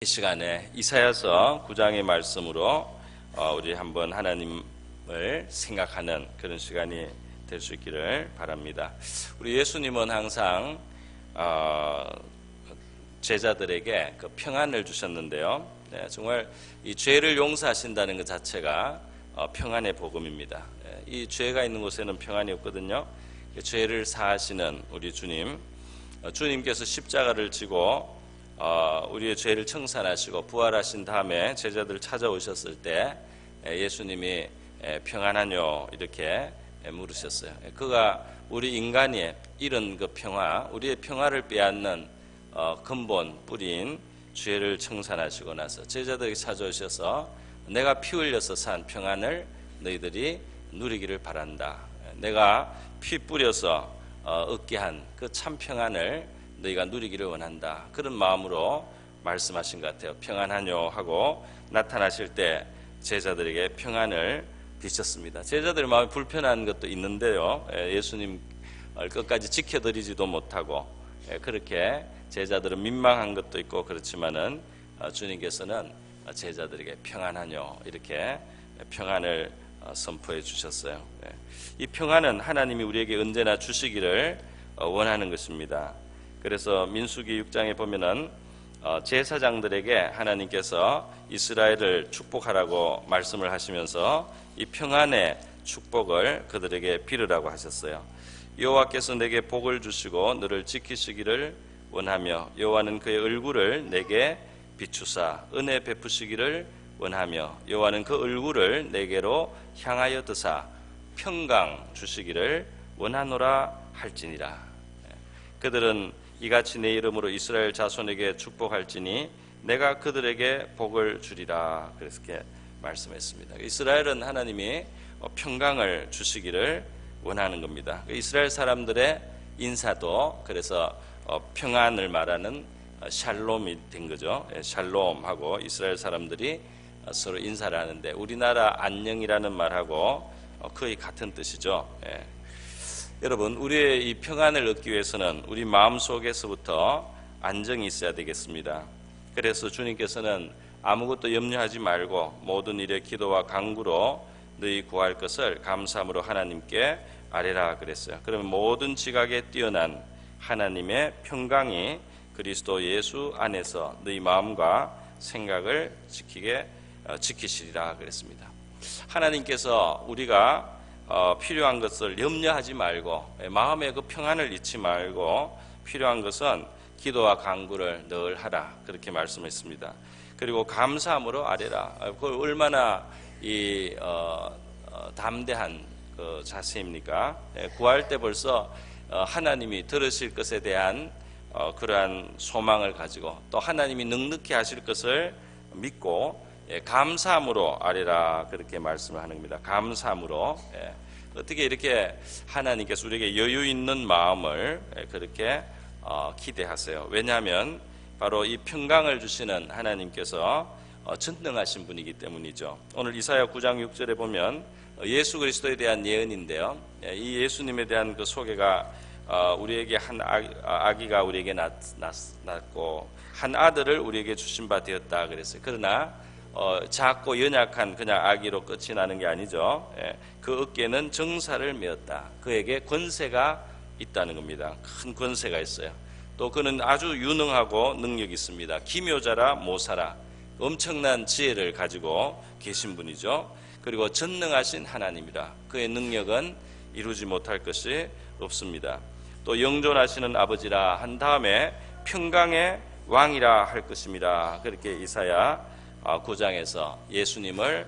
이 시간에 이사야서 9장의 말씀으로 우리 한번 하나님을 생각하는 그런 시간이 될 수 있기를 바랍니다. 우리 예수님은 항상 제자들에게 그 평안을 주셨는데요. 정말 이 죄를 용서하신다는 것 자체가 평안의 복음입니다. 이 죄가 있는 곳에는 평안이 없거든요. 죄를 사하시는 우리 주님께서 십자가를 지고 우리의 죄를 청산하시고 부활하신 다음에 제자들 찾아오셨을 때 예수님이 평안하뇨 이렇게 물으셨어요. 그가 우리 인간이 잃은 그 평화, 우리의 평화를 빼앗는 근본 뿌리인 죄를 청산하시고 나서 제자들에게 찾아오셔서 내가 피 흘려서 산 평안을 너희들이 누리기를 바란다. 내가 피 뿌려서 얻게 한 그 참 평안을 너희가 누리기를 원한다. 그런 마음으로 말씀하신 것 같아요. 평안하뇨 하고 나타나실 때 제자들에게 평안을 비쳤습니다. 제자들의 마음이 불편한 것도 있는데요. 예수님을 끝까지 지켜드리지도 못하고 그렇게 제자들은 민망한 것도 있고 그렇지만은 주님께서는 제자들에게 평안하뇨 이렇게 평안을 선포해 주셨어요. 이 평안은 하나님이 우리에게 언제나 주시기를 원하는 것입니다. 그래서 민수기 6장에 보면은 제사장들에게 하나님께서 이스라엘을 축복하라고 말씀을 하시면서 이 평안의 축복을 그들에게 빌으라고 하셨어요. 여호와께서 내게 복을 주시고 너를 지키시기를 원하며 여호와는 그의 얼굴을 내게 비추사 은혜 베푸시기를 원하며 여호와는 그 얼굴을 내게로 향하여 드사 평강 주시기를 원하노라 할지니라. 그들은 이같이 내 이름으로 이스라엘 자손에게 축복할지니 내가 그들에게 복을 주리라. 그렇게 말씀했습니다. 이스라엘은 하나님이 평강을 주시기를 원하는 겁니다. 이스라엘 사람들의 인사도 그래서 평안을 말하는 샬롬이 된 거죠. 샬롬하고 이스라엘 사람들이 서로 인사를 하는데 우리나라 안녕이라는 말하고 거의 같은 뜻이죠. 여러분, 우리의 이 평안을 얻기 위해서는 우리 마음속에서부터 안정이 있어야 되겠습니다. 그래서 주님께서는 아무것도 염려하지 말고 모든 일에 기도와 간구로 너희 구할 것을 감사함으로 하나님께 아뢰라 그랬어요. 그러면 모든 지각에 뛰어난 하나님의 평강이 그리스도 예수 안에서 너희 마음과 생각을 지키시리라 그랬습니다. 하나님께서 우리가 필요한 것을 염려하지 말고 마음의 그 평안을 잊지 말고 필요한 것은 기도와 간구를 늘 하라 그렇게 말씀했습니다. 그리고 감사함으로 아뢰라. 그 얼마나 이 담대한 그 자세입니까? 구할 때 벌써 하나님이 들으실 것에 대한 그러한 소망을 가지고 또 하나님이 넉넉히 하실 것을 믿고 감사함으로 아뢰라 그렇게 말씀을 하는 겁니다. 감사함으로. 어떻게 이렇게 하나님께서 우리에게 여유 있는 마음을 그렇게 기대하세요. 왜냐하면 바로 이 평강을 주시는 하나님께서 전능하신 분이기 때문이죠. 오늘 이사야 9장 6절에 보면 예수 그리스도에 대한 예언인데요. 이 예수님에 대한 그 소개가 우리에게 한 아기가 우리에게 낳고 한 아들을 우리에게 주신 바 되었다 그랬어요. 그러나 작고 연약한 그냥 아기로 끝이 나는 게 아니죠. 그 어깨는 정사를 메었다. 그에게 권세가 있다는 겁니다. 큰 권세가 있어요. 또 그는 아주 유능하고 능력이 있습니다. 기묘자라 모사라 엄청난 지혜를 가지고 계신 분이죠. 그리고 전능하신 하나님이라 그의 능력은 이루지 못할 것이 없습니다. 또 영존하시는 아버지라 한 다음에 평강의 왕이라 할 것입니다. 그렇게 이사야 9장에서 예수님을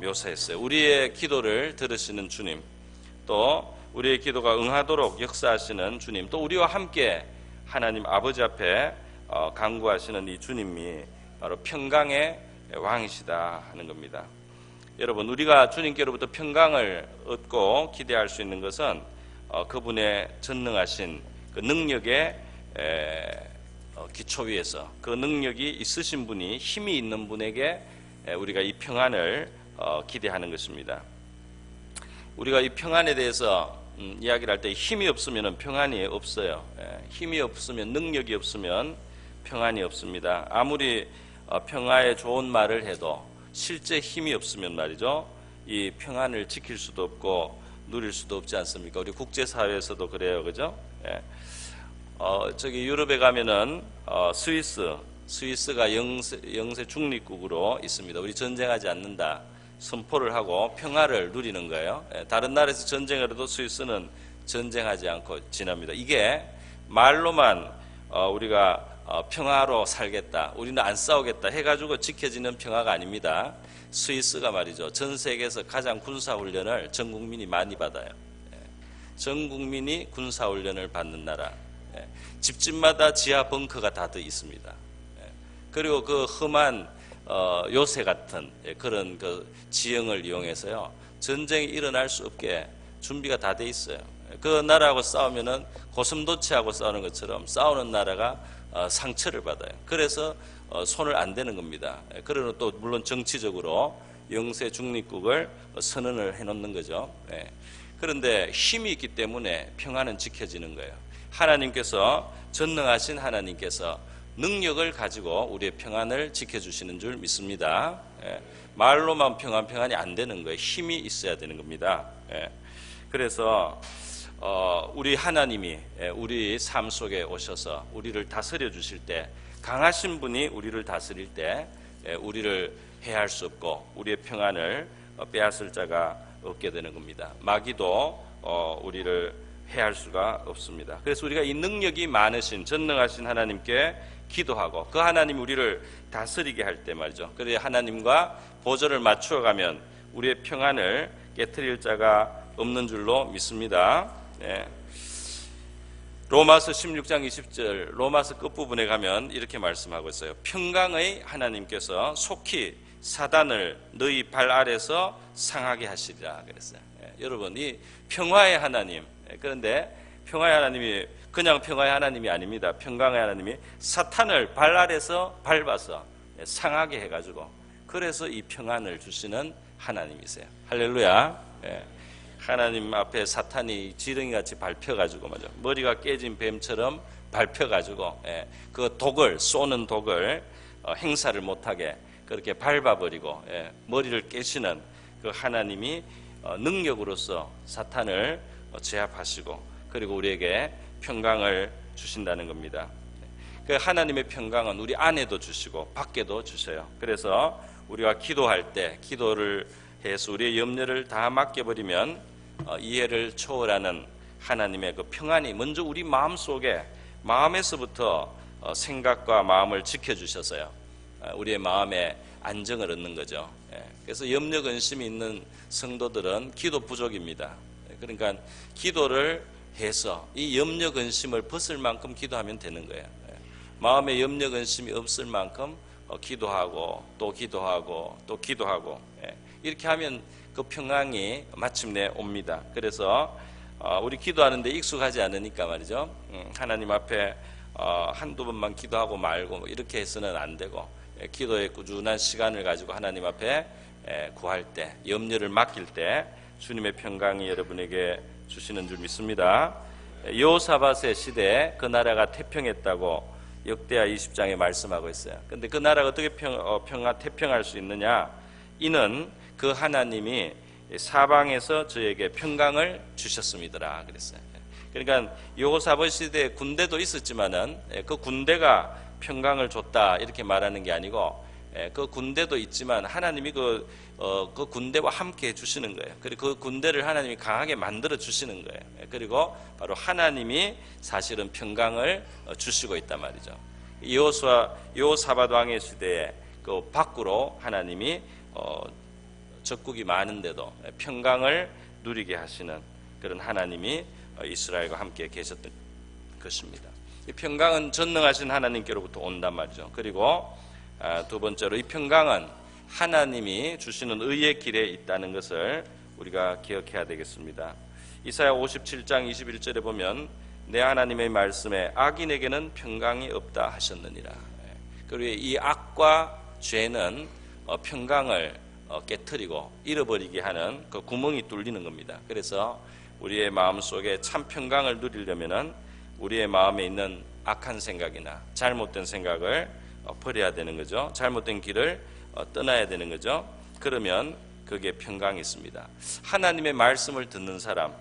묘사했어요. 우리의 기도를 들으시는 주님, 또 우리의 기도가 응하도록 역사하시는 주님, 또 우리와 함께 하나님 아버지 앞에 간구하시는 이 주님이 바로 평강의 왕이시다 하는 겁니다. 여러분, 우리가 주님께로부터 평강을 얻고 기대할 수 있는 것은 그분의 전능하신 그 능력의 기초 위에서 그 능력이 있으신 분이 힘이 있는 분에게 우리가 이 평안을 기대하는 것입니다. 우리가 이 평안에 대해서 이야기를 할 때 힘이 없으면 평안이 없어요. 힘이 없으면 능력이 없으면 평안이 없습니다. 아무리 평화에 좋은 말을 해도 실제 힘이 없으면 말이죠, 이 평안을 지킬 수도 없고 누릴 수도 없지 않습니까? 우리 국제사회에서도 그래요, 그죠? 예. 저기 유럽에 가면은 스위스가 영세 중립국으로 있습니다. 우리 전쟁하지 않는다 선포를 하고 평화를 누리는 거예요. 예. 다른 나라에서 전쟁을 해도 스위스는 전쟁하지 않고 지납니다. 이게 말로만 우리가 평화로 살겠다, 우리는 안 싸우겠다 해가지고 지켜지는 평화가 아닙니다. 스위스가 말이죠, 전 세계에서 가장 군사훈련을 전 국민이 많이 받아요. 전 국민이 군사훈련을 받는 나라. 집집마다 지하 벙커가 다들 있습니다. 그리고 그 험한 요새 같은 그런 그 지형을 이용해서요, 전쟁이 일어날 수 없게 준비가 다 돼 있어요. 그 나라하고 싸우면은 고슴도치하고 싸우는 것처럼 싸우는 나라가 상처를 받아요. 그래서 손을 안 대는 겁니다. 그러나 또 물론 정치적으로 영세 중립국을 선언을 해놓는 거죠. 그런데 힘이 있기 때문에 평화는 지켜지는 거예요. 하나님께서, 전능하신 하나님께서 능력을 가지고 우리의 평안을 지켜주시는 줄 믿습니다. 말로만 평안이 안 되는 거예요. 힘이 있어야 되는 겁니다. 그래서 우리 하나님이 우리 삶 속에 오셔서 우리를 다스려 주실 때, 강하신 분이 우리를 다스릴 때 우리를 해할 수 없고 우리의 평안을 빼앗을 자가 없게 되는 겁니다. 마귀도 우리를 해할 수가 없습니다. 그래서 우리가 이 능력이 많으신 전능하신 하나님께 기도하고 그 하나님이 우리를 다스리게 할 때 말이죠, 그래야 하나님과 보조를 맞추어가면 우리의 평안을 깨트릴 자가 없는 줄로 믿습니다. 로마서 16장 20절 로마서 끝부분에 가면 이렇게 말씀하고 있어요. 평강의 하나님께서 속히 사단을 너희 발 아래서 상하게 하시리라 그랬어요. 여러분, 이 평화의 하나님, 그런데 평화의 하나님이 그냥 평화의 하나님이 아닙니다. 평강의 하나님이 사탄을 발 아래서 밟아서 상하게 해가지고, 그래서 이 평안을 주시는 하나님이세요. 할렐루야. 하나님 앞에 사탄이 지렁이같이 밟혀가지고 말이죠, 머리가 깨진 뱀처럼 밟혀가지고 그 독을, 쏘는 독을 행사를 못하게 그렇게 밟아버리고 머리를 깨시는 그 하나님이 능력으로서 사탄을 제압하시고 그리고 우리에게 평강을 주신다는 겁니다. 그 하나님의 평강은 우리 안에도 주시고 밖에도 주셔요. 그래서 우리가 기도할 때 기도를 해서 우리의 염려를 다 맡겨버리면 이해를 초월하는 하나님의 그 평안이 먼저 우리 마음속에, 마음에서부터 생각과 마음을 지켜주셔서요, 우리의 마음에 안정을 얻는 거죠. 그래서 염려 근심이 있는 성도들은 기도 부족입니다. 그러니까 기도를 해서 이 염려 근심을 벗을 만큼 기도하면 되는 거예요. 마음에 염려 근심이 없을 만큼 기도하고 또 기도하고 또 기도하고 이렇게 하면 그 평강이 마침내 옵니다. 그래서 우리 기도하는데 익숙하지 않으니까 말이죠, 하나님 앞에 한두 번만 기도하고 말고 이렇게 해서는 안 되고, 기도의 꾸준한 시간을 가지고 하나님 앞에 구할 때, 염려를 맡길 때 주님의 평강이 여러분에게 주시는 줄 믿습니다. 여호사밧의 시대에 그 나라가 태평했다고 역대하 20장에 말씀하고 있어요. 근데 그 나라가 어떻게 태평할 수 있느냐? 이는 그 하나님이 사방에서 저에게 평강을 주셨습니다라 그랬어요. 그러니까 여호사밧 시대에 군대도 있었지만은 그 군대가 평강을 줬다 이렇게 말하는 게 아니고, 그 군대도 있지만 하나님이 그 군대와 함께 해주시는 거예요. 그리고 그 군대를 하나님이 강하게 만들어 주시는 거예요. 그리고 바로 하나님이 사실은 평강을 주시고 있단 말이죠. 여호사밧 왕의 시대에 그 밖으로 하나님이 적국이 많은데도 평강을 누리게 하시는 그런 하나님이 이스라엘과 함께 계셨던 것입니다. 이 평강은 전능하신 하나님께로부터 온단 말이죠. 그리고 두 번째로 이 평강은 하나님이 주시는 의의 길에 있다는 것을 우리가 기억해야 되겠습니다. 이사야 57장 21절에 보면 내 하나님의 말씀에 악인에게는 평강이 없다 하셨느니라. 그리고 이 악과 죄는 평강을 깨트리고 잃어버리게 하는 그 구멍이 뚫리는 겁니다. 그래서 우리의 마음속에 참 평강을 누리려면은 우리의 마음에 있는 악한 생각이나 잘못된 생각을 버려야 되는 거죠. 잘못된 길을 떠나야 되는 거죠. 그러면 그게 평강이 있습니다. 하나님의 말씀을 듣는 사람,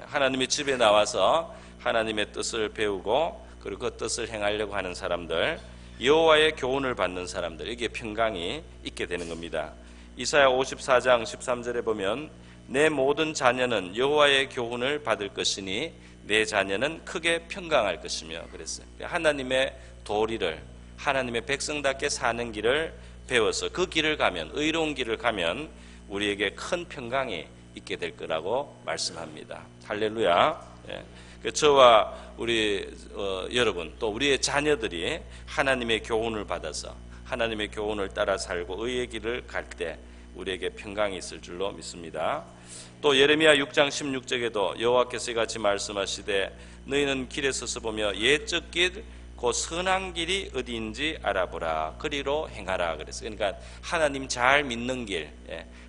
하나님의 집에 나와서 하나님의 뜻을 배우고 그리고 그 뜻을 행하려고 하는 사람들, 여호와의 교훈을 받는 사람들, 이게 평강이 있게 되는 겁니다. 이사야 54장 13절에 보면 내 모든 자녀는 여호와의 교훈을 받을 것이니 내 자녀는 크게 평강할 것이며 그랬어요. 하나님의 도리를, 하나님의 백성답게 사는 길을 배워서 그 길을 가면, 의로운 길을 가면 우리에게 큰 평강이 있게 될 거라고 말씀합니다. 할렐루야. 저와 우리 여러분 또 우리의 자녀들이 하나님의 교훈을 받아서 하나님의 교훈을 따라 살고 의의 길을 갈 때 우리에게 평강이 있을 줄로 믿습니다. 또 예레미야 6장 16절에도 여호와께서 이같이 말씀하시되 너희는 길에 서서 보며 옛적 길 그 선한 길이 어디인지 알아보라. 그리로 행하라 그랬어요. 그러니까 하나님 잘 믿는 길,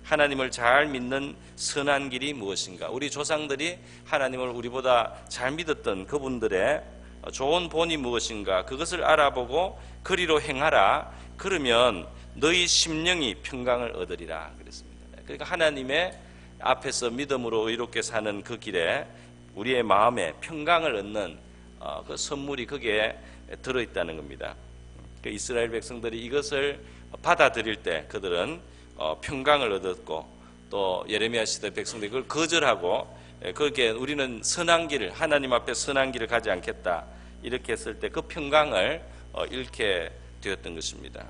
하나님을 잘 믿는 선한 길이 무엇인가. 우리 조상들이 하나님을 우리보다 잘 믿었던 그분들의 좋은 본이 무엇인가. 그것을 알아보고 그리로 행하라. 그러면 너희 심령이 평강을 얻으리라 그랬습니다. 그러니까 하나님의 앞에서 믿음으로 의롭게 사는 그 길에 우리의 마음에 평강을 얻는 그 선물이 거기에 들어있다는 겁니다. 그 이스라엘 백성들이 이것을 받아들일 때 그들은 평강을 얻었고, 또 예레미야 시대 백성들이 그걸 거절하고 그렇게 우리는 선한 길을, 하나님 앞에 선한 길을 가지 않겠다 이렇게 했을 때 그 평강을 잃게 되었던 것입니다.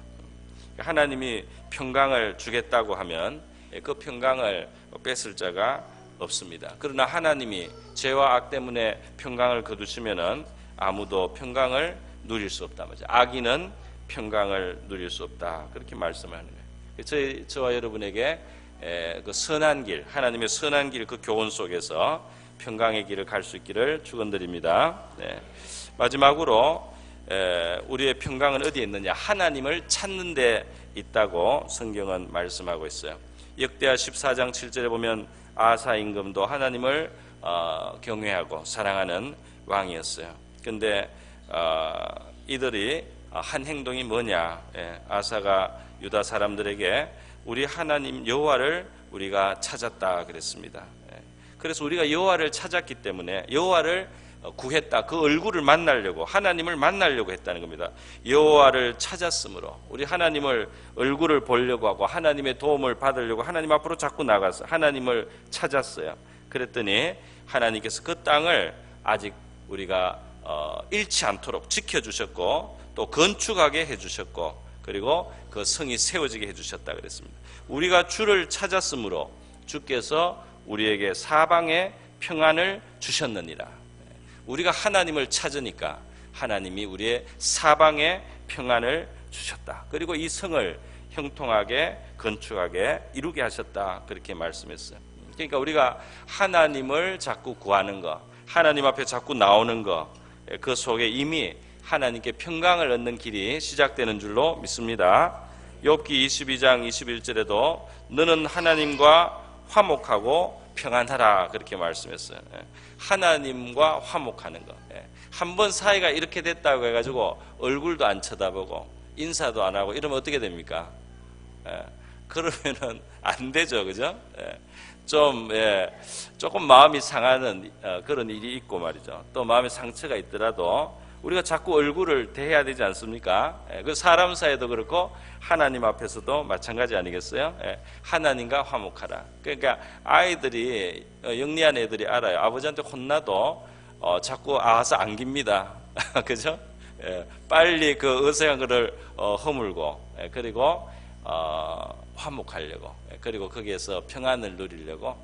하나님이 평강을 주겠다고 하면 그 평강을 뺏을 자가 없습니다. 그러나 하나님이 죄와 악 때문에 평강을 거두시면은 아무도 평강을 누릴 수 없다 말이죠. 악인은 평강을 누릴 수 없다. 그렇게 말씀하는 거예요. 저와 여러분에게 그 선한 길, 하나님의 선한 길, 그 교훈 속에서 평강의 길을 갈 수 있기를 축원드립니다. 마지막으로 우리의 평강은 어디에 있느냐? 하나님을 찾는 데 있다고 성경은 말씀하고 있어요. 역대하 14장 7절에 보면 아사 임금도 하나님을 경외하고 사랑하는 왕이었어요. 그런데 이들이 한 행동이 뭐냐? 아사가 유다 사람들에게 우리 하나님 여호와를 우리가 찾았다 그랬습니다. 그래서 우리가 여호와를 찾았기 때문에 여호와를 구했다. 그 얼굴을 만나려고, 하나님을 만나려고 했다는 겁니다. 여호와를 찾았으므로 우리 하나님을 얼굴을 보려고 하고 하나님의 도움을 받으려고 하나님 앞으로 자꾸 나가서 하나님을 찾았어요. 그랬더니 하나님께서 그 땅을 아직 우리가 잃지 않도록 지켜주셨고 또 건축하게 해주셨고 그리고 그 성이 세워지게 해주셨다 그랬습니다. 우리가 주를 찾았으므로 주께서 우리에게 사방에 평안을 주셨느니라. 우리가 하나님을 찾으니까 하나님이 우리의 사방에 평안을 주셨다. 그리고 이 성을 형통하게 건축하게 이루게 하셨다. 그렇게 말씀했어요. 그러니까 우리가 하나님을 자꾸 구하는 것, 하나님 앞에 자꾸 나오는 것, 그 속에 이미 하나님께 평강을 얻는 길이 시작되는 줄로 믿습니다. 욥기 22장 21절에도 너는 하나님과 화목하고 평안하라 그렇게 말씀했어요. 하나님과 화목하는 것. 한번 사이가 이렇게 됐다고 해가지고 얼굴도 안 쳐다보고 인사도 안 하고 이러면 어떻게 됩니까? 그러면은 안 되죠, 그죠? 조금 마음이 상하는 그런 일이 있고 말이죠. 또 마음에 상처가 있더라도 우리가 자꾸 얼굴을 대해야 되지 않습니까? 그 사람 사이도 그렇고 하나님 앞에서도 마찬가지 아니겠어요? 하나님과 화목하라. 그러니까 아이들이, 영리한 애들이 알아요. 아버지한테 혼나도 자꾸 와서 안깁니다. 그죠? 빨리 그 어색한 거를 허물고 그리고 화목하려고, 그리고 거기에서 평안을 누리려고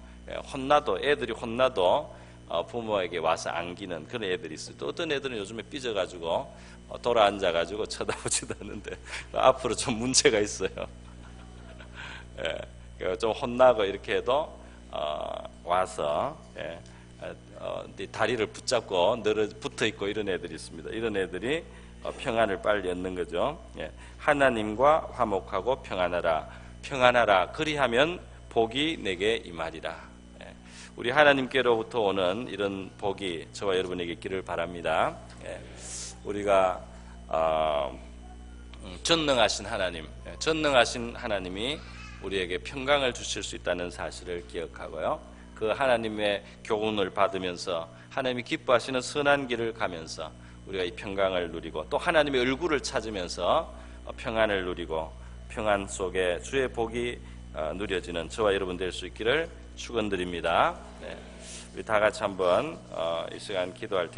혼나도, 애들이 혼나도 부모에게 와서 안기는 그런 애들이 있어요. 또 어떤 애들은 요즘에 삐져가지고 돌아 앉아가지고 쳐다보지도 않는데 앞으로 좀 문제가 있어요. 좀 혼나고 이렇게 해도 와서 다리를 붙잡고 늘어 붙어 있고 이런 애들이 있습니다. 이런 애들이 평안을 빨리 얻는 거죠. 하나님과 화목하고 평안하라. 평안하라. 그리하면 복이 내게 임하리라. 우리 하나님께로부터 오는 이런 복이 저와 여러분에게 있기를 바랍니다. 우리가 전능하신 하나님, 전능하신 하나님이 우리에게 평강을 주실 수 있다는 사실을 기억하고요. 그 하나님의 교훈을 받으면서 하나님이 기뻐하시는 선한 길을 가면서 우리가 이 평강을 누리고 또 하나님의 얼굴을 찾으면서 평안을 누리고 평안 속에 주의 복이 누려지는 저와 여러분 될 수 있기를 축원드립니다. 우리 다 같이 한번 이 시간 기도할 텐데